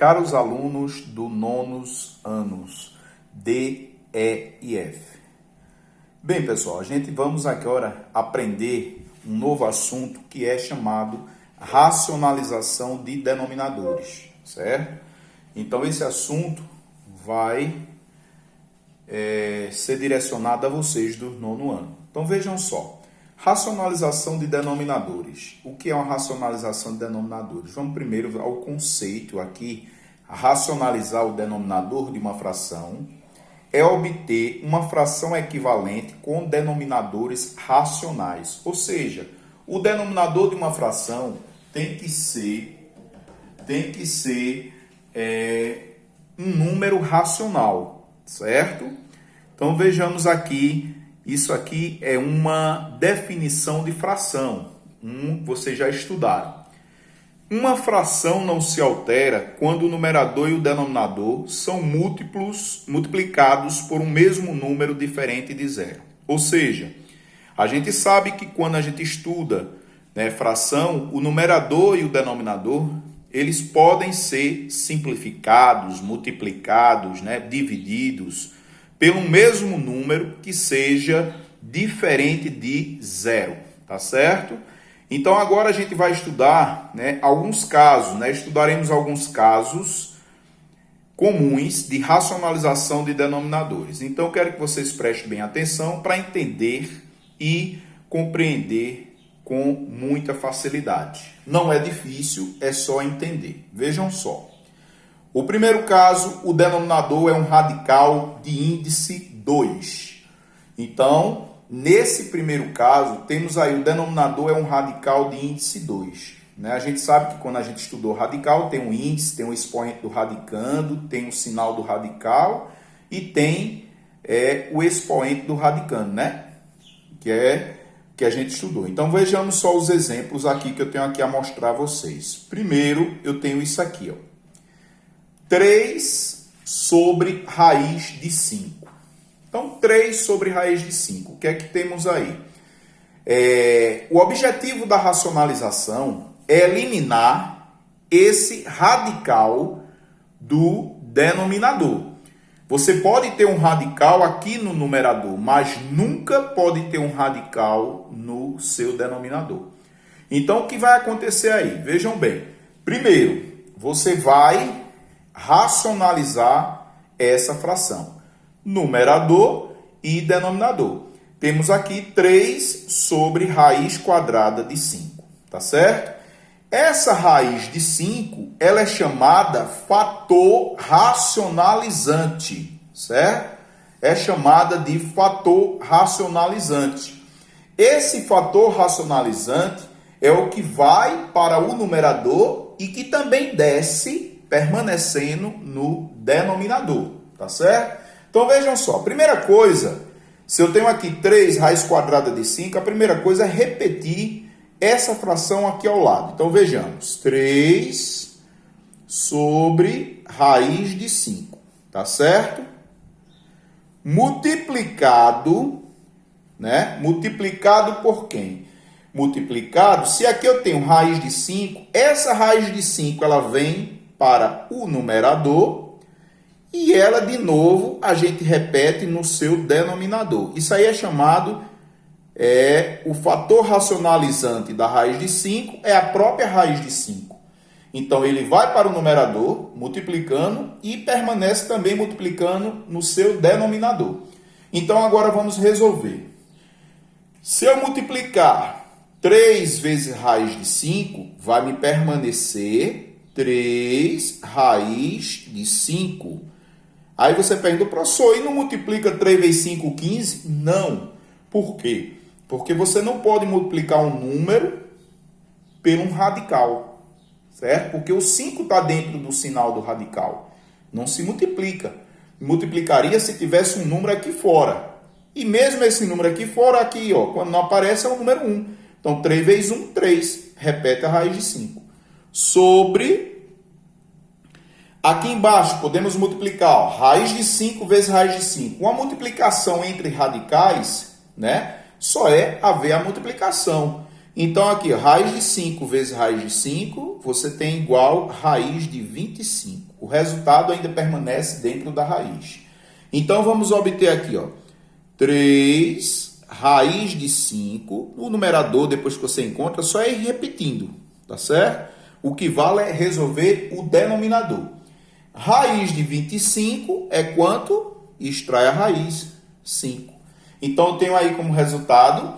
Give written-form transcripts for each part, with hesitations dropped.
Caros alunos do nonos anos, D, E e F. Bem, pessoal, a gente vamos agora aprender um novo assunto que é chamado racionalização de denominadores, certo? Então, esse assunto vai ser direcionado a vocês do nono ano. Então, vejam só. Racionalização de denominadores. O que é uma racionalização de denominadores? Vamos primeiro ao conceito aqui. Racionalizar o denominador de uma fração é obter uma fração equivalente com denominadores racionais. Ou seja, o denominador de uma fração tem que ser um número racional, certo? Então vejamos aqui, isso aqui é uma definição de fração. Vocês já estudaram. Uma fração não se altera quando o numerador e o denominador são multiplicados por um mesmo número diferente de zero. Ou seja, a gente sabe que quando a gente estuda fração, o numerador e o denominador, eles podem ser simplificados, multiplicados, divididos pelo mesmo número que seja diferente de zero, tá certo? Então, agora a gente vai estudar alguns casos, estudaremos alguns casos comuns de racionalização de denominadores. Então, eu quero que vocês prestem bem atenção para entender e compreender com muita facilidade. Não é difícil, é só entender. Vejam só. O primeiro caso, o denominador é um radical de índice 2. Então, nesse primeiro caso, temos aí o denominador é um radical de índice 2. A gente sabe que quando a gente estudou radical, tem um índice, tem um expoente do radicando, tem um sinal do radical e tem o expoente do radicando, que a gente estudou. Então, vejamos só os exemplos aqui que eu tenho aqui a mostrar a vocês. Primeiro, eu tenho isso aqui, 3 sobre raiz de 5. Então, 3 sobre raiz de 5. O que é que temos aí? O objetivo da racionalização é eliminar esse radical do denominador. Você pode ter um radical aqui no numerador, mas nunca pode ter um radical no seu denominador. Então, o que vai acontecer aí? Vejam bem. Primeiro, você vai racionalizar essa fração. Numerador e denominador. Temos aqui 3 sobre raiz quadrada de 5, tá certo? Essa raiz de 5, ela é chamada fator racionalizante, certo? É chamada de fator racionalizante. Esse fator racionalizante é o que vai para o numerador e que também desce permanecendo no denominador, tá certo? Então, vejam só, a primeira coisa, se eu tenho aqui 3 raiz quadrada de 5, a primeira coisa é repetir essa fração aqui ao lado. Então, vejamos, 3 sobre raiz de 5, tá certo? Multiplicado, Multiplicado por quem? Multiplicado, se aqui eu tenho raiz de 5, essa raiz de 5, ela vem para o numerador e ela, de novo, a gente repete no seu denominador. Isso aí é chamado, o fator racionalizante da raiz de 5 é a própria raiz de 5. Então, ele vai para o numerador, multiplicando, e permanece também multiplicando no seu denominador. Então, agora vamos resolver. Se eu multiplicar 3 vezes raiz de 5, vai me permanecer 3 raiz de 5. Aí você pergunta, professor, e não multiplica 3 vezes 5, 15? Não. Por quê? Porque você não pode multiplicar um número pelo um radical, certo? Porque o 5 está dentro do sinal do radical. Não se multiplica. Multiplicaria se tivesse um número aqui fora. E mesmo esse número aqui fora, aqui, quando não aparece, é o número 1. Então, 3 vezes 1, 3. Repete a raiz de 5. Sobre, aqui embaixo, podemos multiplicar, raiz de 5 vezes raiz de 5. Uma multiplicação entre radicais, só é haver a multiplicação. Então, aqui, raiz de 5 vezes raiz de 5, você tem igual raiz de 25. O resultado ainda permanece dentro da raiz. Então, vamos obter aqui, ó, 3 raiz de 5. O numerador, depois que você encontra, só é ir repetindo, tá certo? O que vale é resolver o denominador. Raiz de 25 é quanto? Extrai a raiz, 5. Então, eu tenho aí como resultado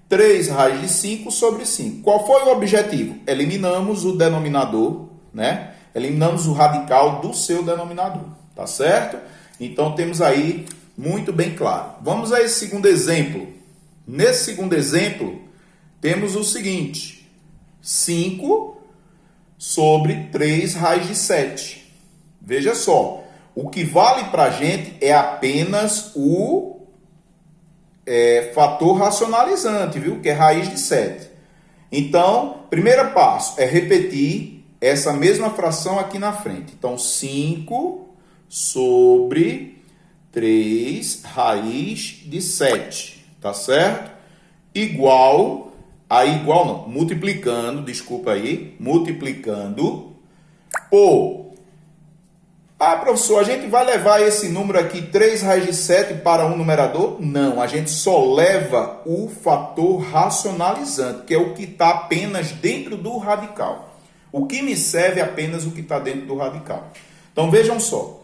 3 raiz de 5 sobre 5. Qual foi o objetivo? Eliminamos o denominador, né? Eliminamos o radical do seu denominador, tá certo? Então, temos aí muito bem claro. Vamos a esse segundo exemplo. Nesse segundo exemplo, temos o seguinte: 5 sobre 3 raiz de 7. Veja só, o que vale para a gente é apenas o fator racionalizante, viu? Que é raiz de 7. Então, primeiro passo é repetir essa mesma fração aqui na frente. Então, 5 sobre 3 raiz de 7, tá certo? Igual, multiplicando, desculpa aí, multiplicando por... Ah, professor, a gente vai levar esse número aqui, 3 raiz de 7, para um numerador? Não, a gente só leva o fator racionalizante, que é o que está apenas dentro do radical. O que me serve é apenas o que está dentro do radical. Então, vejam só.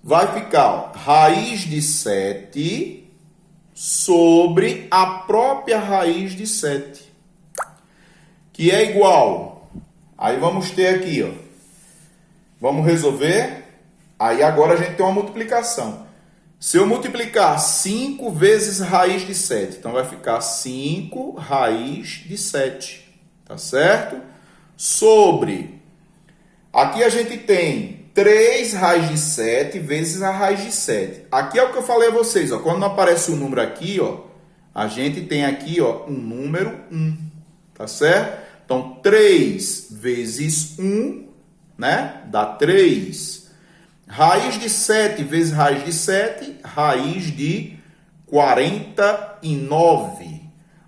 Vai ficar, ó, raiz de 7 sobre a própria raiz de 7, que é igual. Aí vamos ter aqui, ó. Vamos resolver. Aí agora a gente tem uma multiplicação. Se eu multiplicar 5 vezes raiz de 7, então vai ficar 5 raiz de 7, tá certo? Sobre, aqui a gente tem 3 raiz de 7 vezes a raiz de 7. Aqui é o que eu falei a vocês, ó, quando não aparece o número aqui, ó, a gente tem aqui, ó, um número 1, tá certo? Então, 3 vezes 1, né, dá 3. Raiz de 7 vezes raiz de 7, raiz de 49.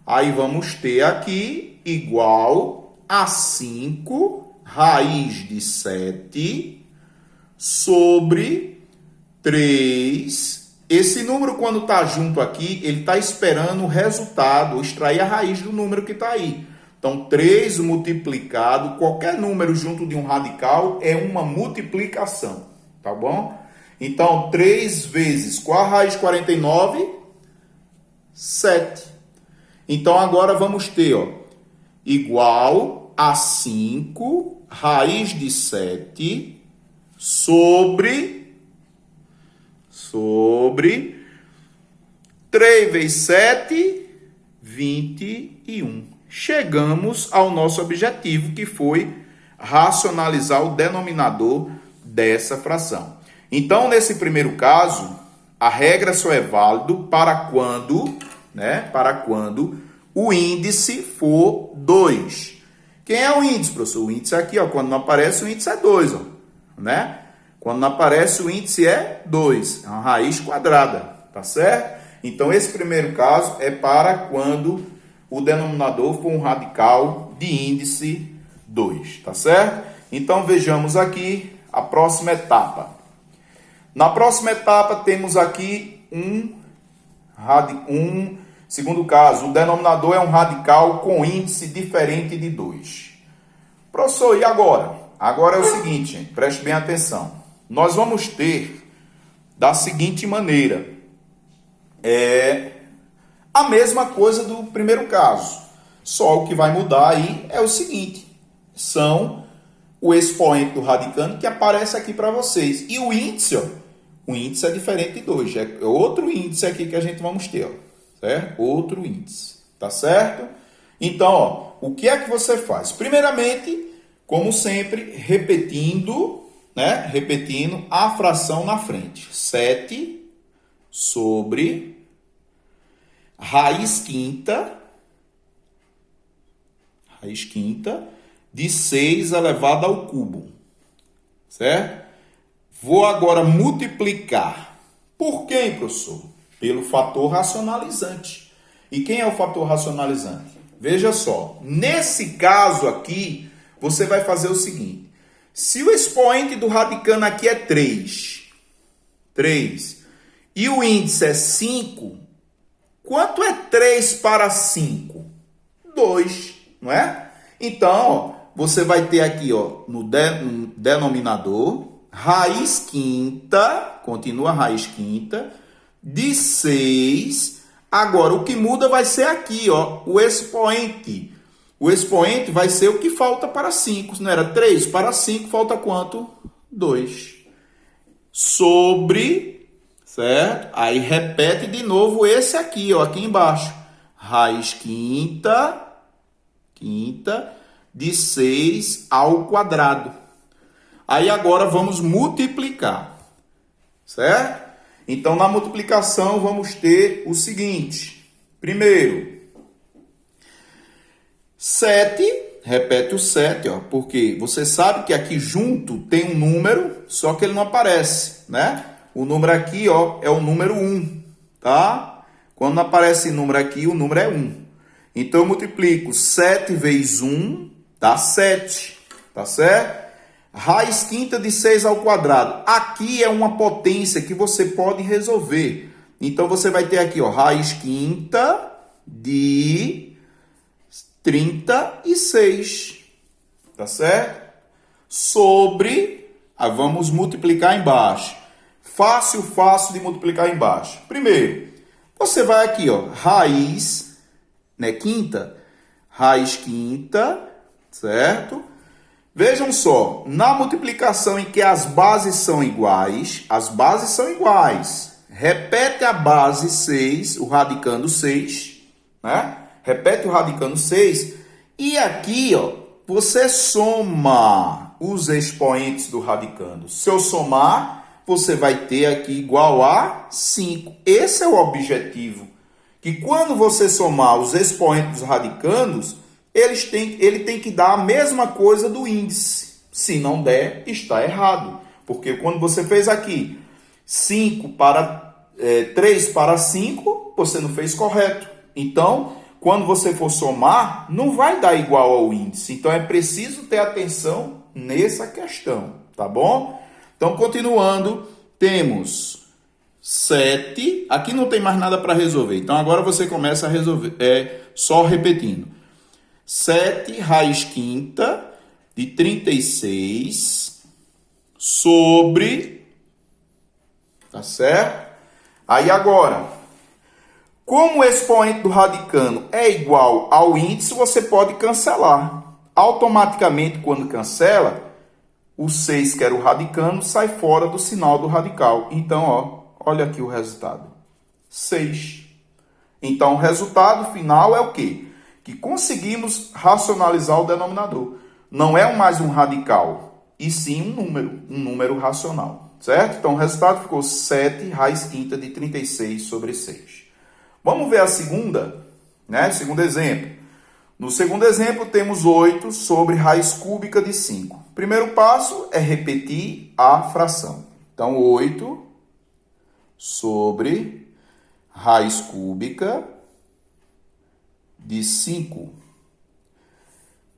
Aí vamos ter aqui igual a 5 raiz de 7 sobre 3. Esse número, quando está junto aqui, ele está esperando o resultado, extrair a raiz do número que está aí. Então, 3 multiplicado, qualquer número junto de um radical é uma multiplicação. Tá bom? Então, 3 vezes qual a raiz de 49? 7. Então, agora vamos ter, ó, igual a 5 raiz de 7 sobre 3 vezes 7, 21. Chegamos ao nosso objetivo, que foi racionalizar o denominador dessa fração. Então, nesse primeiro caso, a regra só é válido para quando, né, para quando o índice for 2. Quem é o índice, professor? O índice aqui, ó, quando não aparece, o índice é 2, ó, né? Quando não aparece, o índice é 2, é uma raiz quadrada, tá certo? Então, esse primeiro caso é para quando o denominador for um radical de índice 2, tá certo? Então, vejamos aqui a próxima etapa. Na próxima etapa, temos aqui segundo caso, o denominador é um radical com índice diferente de 2. Professor, e agora? Agora é o seguinte, gente, preste bem atenção. Nós vamos ter da seguinte maneira. A mesma coisa do primeiro caso. Só o que vai mudar aí é o seguinte. São o expoente do radicando que aparece aqui para vocês. E o índice, ó, o índice é diferente de 2. É outro índice aqui que a gente vamos ter, ó, certo? Outro índice, tá certo? Então, ó, o que é que você faz? Primeiramente, como sempre, repetindo, né? Repetindo a fração na frente. 7 sobre raiz quinta de 6 elevado ao cubo, certo? Vou agora multiplicar. Por quem, professor? Pelo fator racionalizante. E quem é o fator racionalizante? Veja só, nesse caso aqui, você vai fazer o seguinte. Se o expoente do radicando aqui é 3, e o índice é 5, quanto é 3 para 5? 2, não é? Então, ó, você vai ter aqui, ó, no denominador, raiz quinta, continua raiz quinta, de 6. Agora, o que muda vai ser aqui, ó, o expoente. O expoente vai ser o que falta para 5. Não era 3 para 5, falta quanto? 2. Sobre, certo? Aí repete de novo esse aqui, ó, aqui embaixo. Raiz quinta de 6 ao quadrado. Aí agora vamos multiplicar, certo? Então, na multiplicação, vamos ter o seguinte. Primeiro, 7, repete o 7, ó, porque você sabe que aqui junto tem um número, só que ele não aparece, né? O número aqui, ó, é o número 1, tá? Quando aparece número aqui, o número é 1. Então, eu multiplico 7 vezes 1, dá 7, tá certo? Raiz quinta de 6 ao quadrado. Aqui é uma potência que você pode resolver. Então, você vai ter aqui, ó, raiz quinta de 36, tá certo? Sobre, vamos multiplicar embaixo. Fácil de multiplicar embaixo. Primeiro, você vai aqui, ó, raiz, né, quinta, raiz quinta, certo? Vejam só, na multiplicação em que as bases são iguais, repete a base 6, o radicando 6, né? Repete o radicando 6. E aqui, ó, você soma os expoentes do radicando. Se eu somar, você vai ter aqui igual a 5. Esse é o objetivo. Que quando você somar os expoentes dos radicandos, ele tem que dar a mesma coisa do índice. Se não der, está errado. Porque quando você fez aqui 3 para 5, você não fez correto. Então, quando você for somar, não vai dar igual ao índice. Então, é preciso ter atenção nessa questão, tá bom? Então, continuando, temos 7. Aqui não tem mais nada para resolver. Então, agora você começa a resolver, só repetindo. 7 raiz quinta de 36 sobre, tá certo? Aí agora, como o expoente do radicando é igual ao índice, você pode cancelar. Automaticamente, quando cancela, o 6, que era o radicando, sai fora do sinal do radical. Então, ó, olha aqui o resultado. 6. Então, o resultado final é o quê? Que conseguimos racionalizar o denominador. Não é mais um radical, e sim um número racional, certo? Então, o resultado ficou 7 raiz quinta de 36 sobre 6. Vamos ver a segunda, né? Segundo exemplo. No segundo exemplo, temos 8 sobre raiz cúbica de 5. Primeiro passo é repetir a fração. Então, 8 sobre raiz cúbica de 5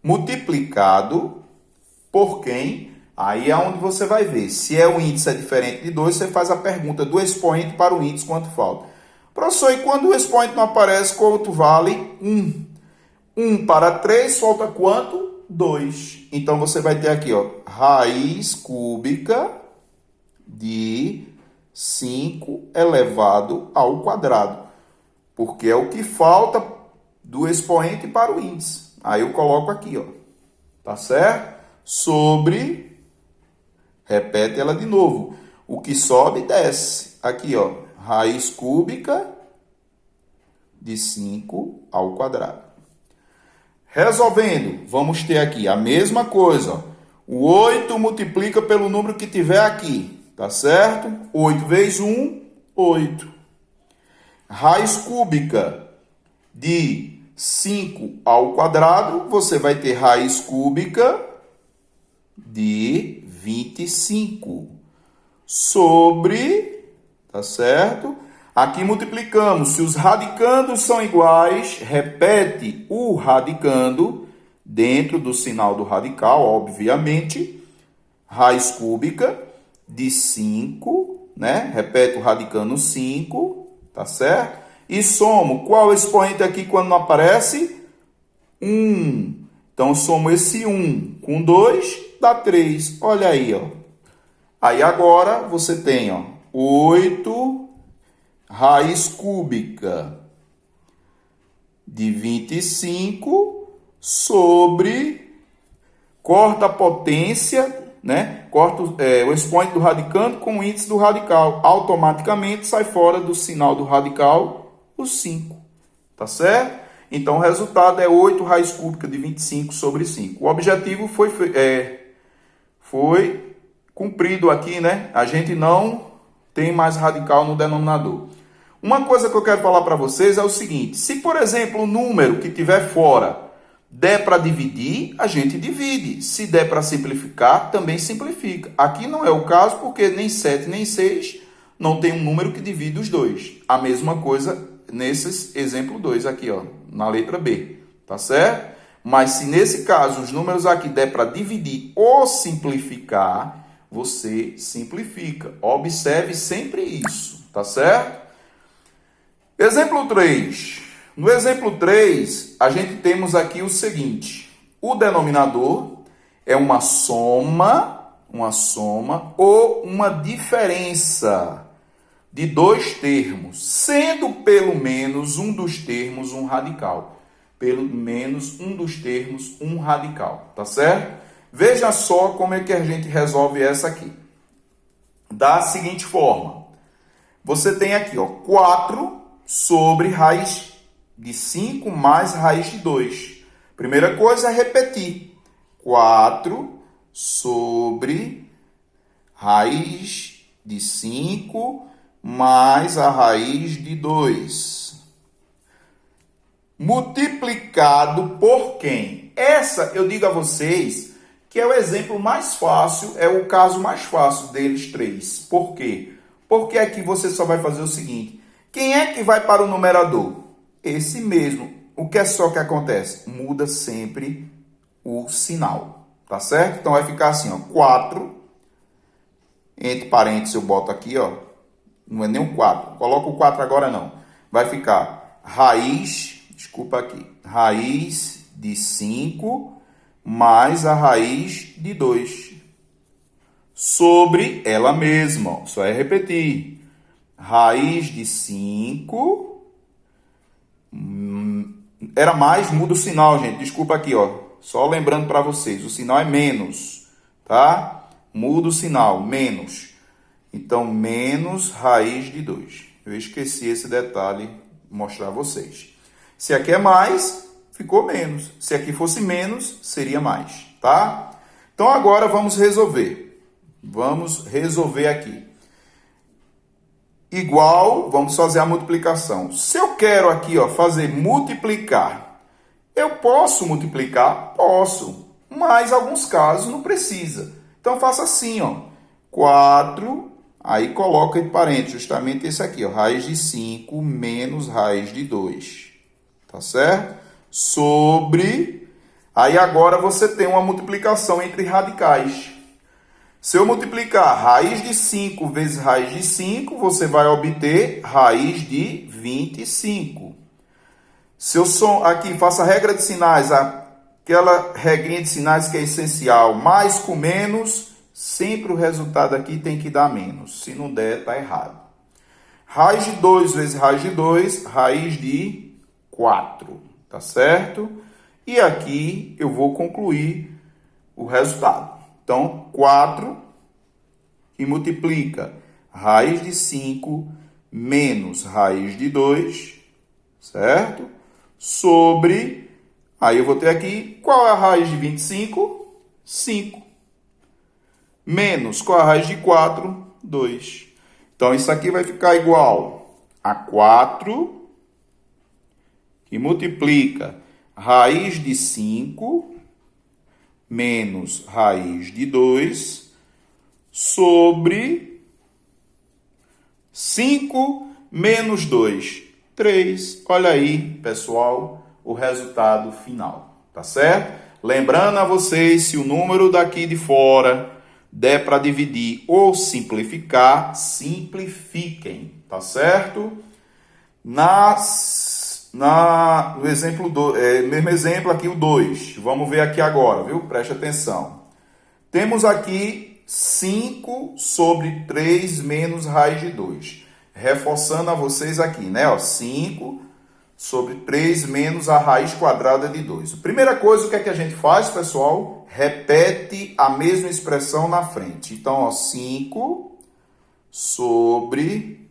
multiplicado por quem? Aí é onde você vai ver. Se o índice é diferente de 2, você faz a pergunta do expoente para o índice, quanto falta. Professor, e quando o expoente não aparece, quanto vale? 1. 1 para 3, falta quanto? 2. Então, você vai ter aqui, ó, raiz cúbica de 5 elevado ao quadrado. Porque é o que falta do expoente para o índice. Aí eu coloco aqui, ó. Tá certo? Sobre, repete ela de novo. O que sobe, desce. Aqui, ó, raiz cúbica de 5 ao quadrado. Resolvendo, vamos ter aqui a mesma coisa, ó. O 8 multiplica pelo número que tiver aqui, tá certo? 8 vezes 1, 8. Raiz cúbica de 5 ao quadrado, você vai ter raiz cúbica de 25 sobre, tá certo? Aqui multiplicamos. Se os radicandos são iguais, repete o radicando dentro do sinal do radical, obviamente, raiz cúbica de 5, né? Repete o radicando 5, tá certo? E somo, qual é o expoente aqui quando não aparece? 1. Então, somo esse 1 com 2, dá 3. Olha aí, ó. Aí agora você tem, ó, 8 raiz cúbica de 25 sobre, corta a potência, né? Corta o expoente do radicando com o índice do radical. Automaticamente sai fora do sinal do radical o 5. Tá certo? Então o resultado é 8 raiz cúbica de 25 sobre 5. O objetivo foi cumprido aqui, né? A gente não tem mais radical no denominador. Uma coisa que eu quero falar para vocês é o seguinte: se, por exemplo, o número que tiver fora der para dividir, a gente divide. Se der para simplificar, também simplifica. Aqui não é o caso, porque nem 7 nem 6 não tem um número que divide os dois. A mesma coisa nesse exemplo 2 aqui, ó, na letra B. Tá certo? Mas se nesse caso os números aqui der para dividir ou simplificar, você simplifica. Observe sempre isso. Tá certo? Exemplo 3. No exemplo 3, a gente temos aqui o seguinte: o denominador é uma soma ou uma diferença de dois termos, sendo pelo menos um dos termos um radical. Pelo menos um dos termos um radical, tá certo? Veja só como é que a gente resolve essa aqui. Da seguinte forma: você tem aqui, ó, 4 sobre raiz de 5 mais raiz de 2. Primeira coisa é repetir. 4 sobre raiz de 5 mais a raiz de 2. Multiplicado por quem? Essa eu digo a vocês que é o exemplo mais fácil, é o caso mais fácil deles três. Por quê? Porque aqui você só vai fazer o seguinte: quem é que vai para o numerador? Esse mesmo. O que é só que acontece? Muda sempre o sinal, tá certo? Então vai ficar assim, ó, 4, entre parênteses eu boto aqui, ó, não é nem um 4, coloca o 4 agora não. Vai ficar raiz, desculpa aqui, raiz de 5 mais a raiz de 2. Sobre ela mesma, ó, só é repetir. Raiz de 5... Era mais, muda o sinal, gente. Desculpa aqui, ó. Só lembrando para vocês, o sinal é menos, tá? Muda o sinal, menos. Então, menos raiz de 2. Eu esqueci esse detalhe de mostrar a vocês. Se aqui é mais, ficou menos. Se aqui fosse menos, seria mais, tá? Então, agora vamos resolver. Vamos resolver aqui. Igual, vamos fazer a multiplicação. Se eu quero aqui, ó, fazer multiplicar, eu posso multiplicar? Posso, mas em alguns casos não precisa. Então, faça assim, ó, 4, aí coloca entre parênteses justamente esse aqui, ó, raiz de 5 menos raiz de 2, tá certo? Sobre, aí agora você tem uma multiplicação entre radicais. Se eu multiplicar raiz de 5 vezes raiz de 5, você vai obter raiz de 25. Se eu aqui faço a regra de sinais, aquela regrinha de sinais que é essencial, mais com menos, sempre o resultado aqui tem que dar menos. Se não der, está errado. Raiz de 2 vezes raiz de 2, raiz de 4, tá certo? E aqui eu vou concluir o resultado. Então, 4 que multiplica raiz de 5 menos raiz de 2, certo? Sobre, aí eu vou ter aqui, qual é a raiz de 25? 5. Menos, qual é a raiz de 4? 2. Então, isso aqui vai ficar igual a 4 que multiplica raiz de 5 menos raiz de 2 sobre 5 menos 2, 3. Olha aí, pessoal, o resultado final, tá certo? Lembrando a vocês, se o número daqui de fora der para dividir ou simplificar, simplifiquem, tá certo? No exemplo mesmo exemplo aqui o 2. Vamos ver aqui agora, viu? Preste atenção. Temos aqui 5 sobre 3 menos raiz de 2. Reforçando a vocês aqui, né? Ó, 5 sobre 3 menos a raiz quadrada de 2. Primeira coisa, o que é que a gente faz, pessoal? Repete a mesma expressão na frente. Então, ó, 5 sobre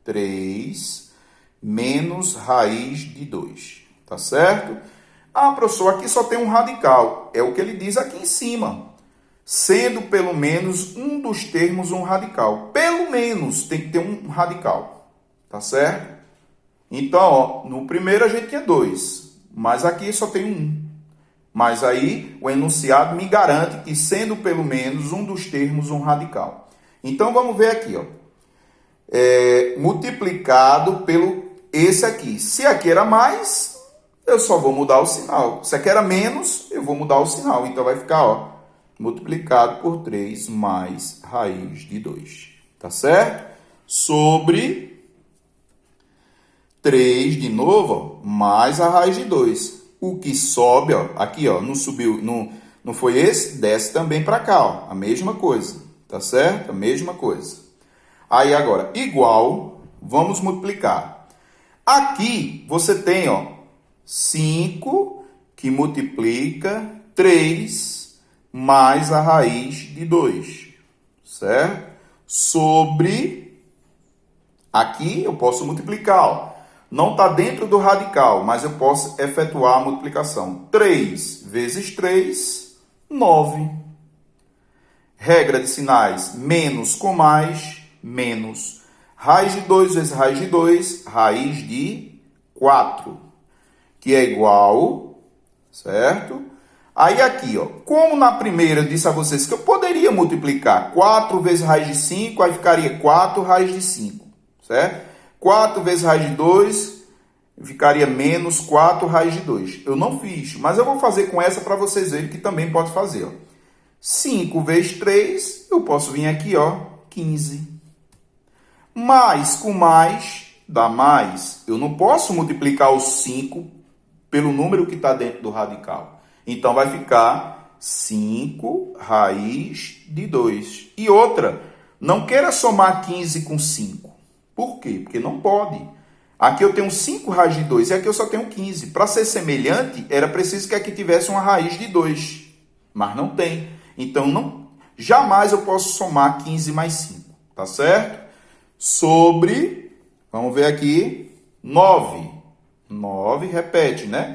3 menos raiz de 2. Tá certo? Ah, professor, aqui só tem um radical. É o que ele diz aqui em cima. Sendo pelo menos um dos termos um radical. Pelo menos tem que ter um radical. Tá certo? Então, ó, no primeiro a gente tinha 2, mas aqui só tem um. Mas aí o enunciado me garante que sendo pelo menos um dos termos um radical. Então, vamos ver aqui, ó. Multiplicado pelo esse aqui. Se aqui era mais, eu só vou mudar o sinal. Se aqui era menos, eu vou mudar o sinal. Então, vai ficar, ó, multiplicado por 3 mais raiz de 2. Tá certo? Sobre 3 de novo, ó, mais a raiz de 2. O que sobe, ó, aqui, ó, não subiu, não foi esse, desce também para cá, ó, a mesma coisa, tá certo? A mesma coisa. Aí agora, igual, vamos multiplicar. Aqui você tem, ó, 5 que multiplica 3 mais a raiz de 2, certo? Sobre, aqui eu posso multiplicar, ó. Não está dentro do radical, mas eu posso efetuar a multiplicação. 3 vezes 3, 9. Regra de sinais, menos com mais, menos. Raiz de 2 vezes raiz de 2, raiz de 4. Que é igual, certo? Aí aqui, ó, como na primeira eu disse a vocês que eu poderia multiplicar 4 vezes raiz de 5, aí ficaria 4 raiz de 5, certo? 4 vezes raiz de 2, ficaria menos 4 raiz de 2. Eu não fiz, mas eu vou fazer com essa para vocês verem que também pode fazer. Ó. 5 vezes 3, eu posso vir aqui, ó, 15. Mais com mais, dá mais. Eu não posso multiplicar o 5 pelo número que está dentro do radical. Então, vai ficar 5 raiz de 2. E outra, não queira somar 15 com 5. Por quê? Porque não pode. Aqui eu tenho 5 raiz de 2 e aqui eu só tenho 15. Para ser semelhante, era preciso que aqui tivesse uma raiz de 2. Mas não tem. Então, jamais eu posso somar 15 mais 5. Tá certo? Sobre, vamos ver aqui, 9. 9, repete, né?